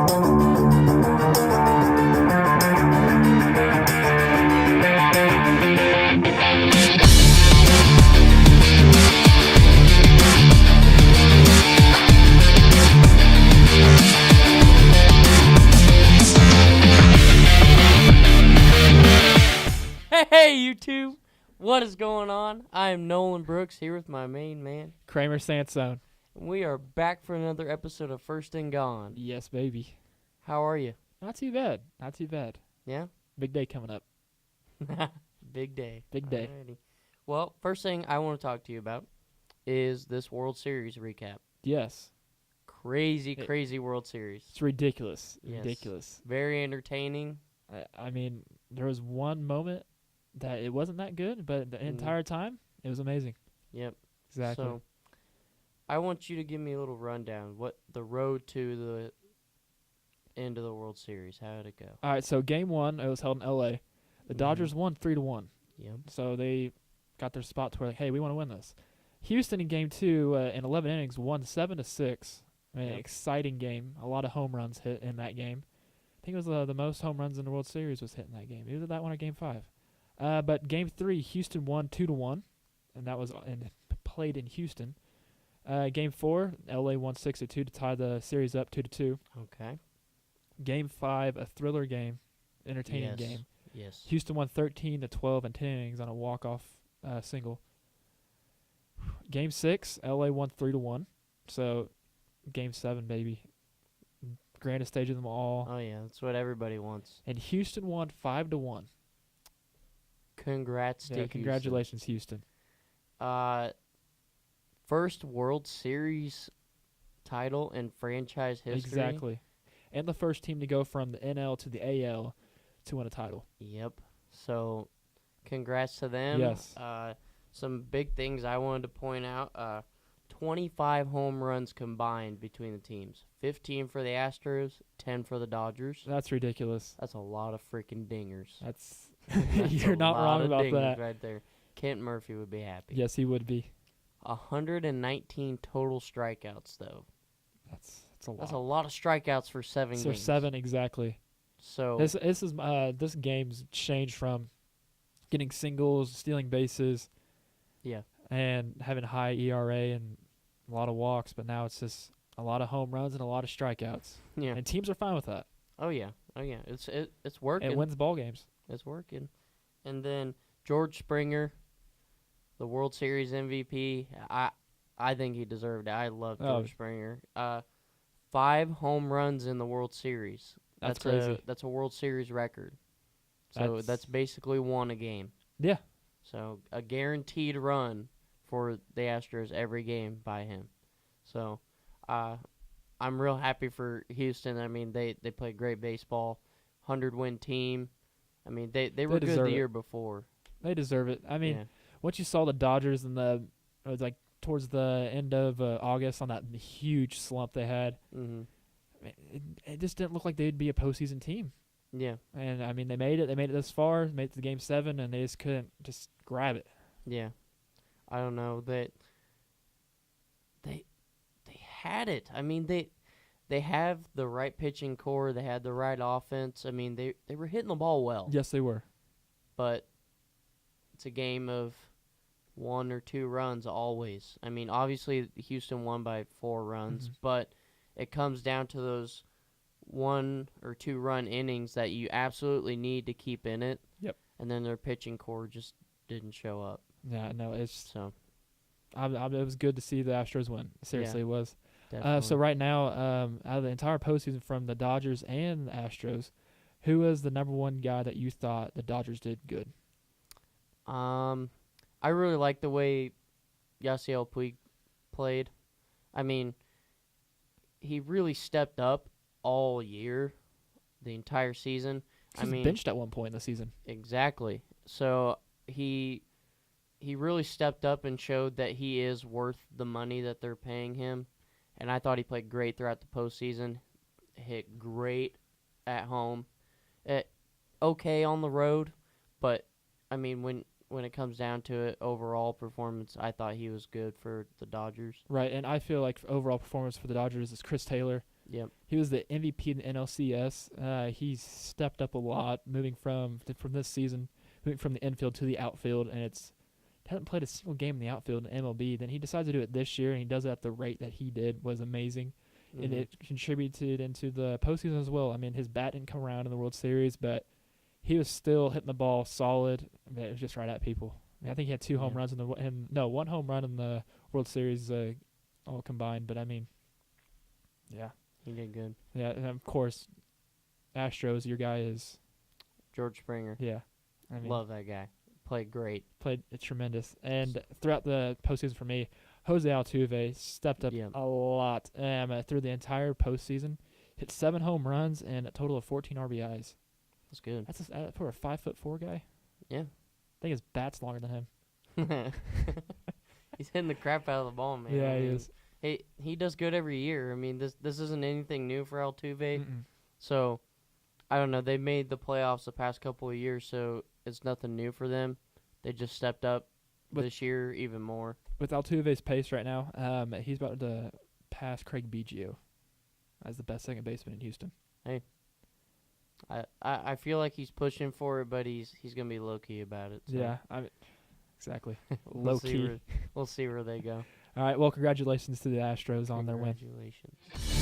Hey, YouTube! What is going on? I am Nolan Brooks here with my main man, Kramer Sansone. and we are back for another episode of First and Gone. Yes, baby. How are you? Not too bad. Not too bad. Yeah? Big day coming up. Big day. Big day. Alrighty. Well, first thing I want to talk to you about is this World Series recap. Yes. Crazy World Series. It's ridiculous. Yes. Ridiculous. Very entertaining. I mean, there was one moment that it wasn't that good, but the entire time, it was amazing. Yep. Exactly. So, I want you to give me a little rundown. What the road to the end of the World Series, how did it go? All right, so game one, it was held in L.A. The Dodgers won 3-1. Yep. So they got their spot to where, like, hey, we want to win this. Houston in game two, in 11 innings, won 7-6. I mean, Yep. exciting game. A lot of home runs hit in that game. I think it was the most home runs in the World Series was hit in that game. Either that one or game five. But game three, Houston won 2-1, and that was played in Houston. Game four, LA won 6-2 to tie the series up 2-2. Okay. Game five, a thriller game, entertaining game. Yes. Houston won 13-12 in 10 innings on a walk-off single. Game six, LA won 3-1. So game seven, baby, grandest stage of them all. Oh yeah, that's what everybody wants. And Houston won 5-1. Congrats to Houston. Congratulations, Houston. First World Series title in franchise history. Exactly. And the first team to go from the NL to the AL to win a title. Yep. So, congrats to them. Yes. Some big things I wanted to point out. 25 home runs combined between the teams. 15 for the Astros, 10 for the Dodgers. That's ridiculous. That's a lot of freaking dingers. That's That's you're a not lot wrong of about dingers that. right there. Kent Murphy would be happy. Yes, he would be. 119 total strikeouts, though. That's a lot. That's a lot of strikeouts for 7 So games. 7 exactly. So This game's changed from getting singles, stealing bases, yeah, and having high ERA and a lot of walks, but now it's just a lot of home runs and a lot of strikeouts. yeah. And teams are fine with that. Oh yeah. It's working. It wins ball games. It's working. And then George Springer, the World Series MVP. I think he deserved it. I love George Springer. 5 home runs in the World Series. That's crazy. That's a World Series record. So that's basically won a game. Yeah. So a guaranteed run for the Astros every game by him. So I'm real happy for Houston. I mean, they play great baseball. 100-win team. I mean, they were good the year before. They deserve it. I mean, once you saw the Dodgers in towards the end of August on that huge slump they had, it just didn't look like they'd be a postseason team. Yeah. And I mean, they made it. They made it this far. Made it to Game 7, and they just couldn't just grab it. Yeah. I don't know that they had it. I mean, they have the right pitching core. They had the right offense. I mean, they were hitting the ball well. Yes, they were. But it's a game of 1 or 2 runs always. I mean, obviously Houston won by 4 runs, but it comes down to those 1 or 2 run innings that you absolutely need to keep in it. Yep. And then their pitching core just didn't show up. Yeah, no, it's So it was good to see the Astros win. Seriously, it was. definitely. So right now, out of the entire postseason from the Dodgers and the Astros, who was the number one guy that you thought the Dodgers did good? I really like the way Yasiel Puig played. I mean, he really stepped up all year, the entire season. He was benched at one point in the season. Exactly. So he really stepped up and showed that he is worth the money that they're paying him. And I thought he played great throughout the postseason. Hit great at home. Okay on the road, but I mean when it comes down to it, overall performance, I thought he was good for the Dodgers. Right, and I feel like overall performance for the Dodgers is Chris Taylor. Yep. He was the MVP in the NLCS. He's stepped up a lot, moving from this season, moving from the infield to the outfield, and hasn't played a single game in the outfield in MLB. Then he decides to do it this year, and he does it at the rate that he did was amazing, and it contributed into the postseason as well. I mean, his bat didn't come around in the World Series, but he was still hitting the ball solid. I mean, it was just right at people. I mean, I think he had 2 home runs one home run in the World Series all combined. But I mean, yeah, He did good. yeah, and of course, Astros. Your guy is George Springer. yeah. I mean, Love that guy. Played great. played tremendous. And throughout the postseason for me, Jose Altuve stepped up Yep. a lot through the entire postseason. Hit 7 home runs and a total of 14 RBIs. That's good. That's for a 5'4" guy. Yeah. I think his bat's longer than him. He's hitting the crap out of the ball, man. Yeah, I he mean, is. He does good every year. I mean, this isn't anything new for Altuve. Mm-mm. So, I don't know. They made the playoffs the past couple of years, so it's nothing new for them. They just stepped up But- this year even more. With Altuve's pace right now, he's about to pass Craig Biggio as the best second baseman in Houston. I feel like he's pushing for it, but he's gonna be low key about it. So Yeah, exactly. we'll Low see key. we'll see where they go. All right. Well, congratulations to the Astros on their win. Congratulations.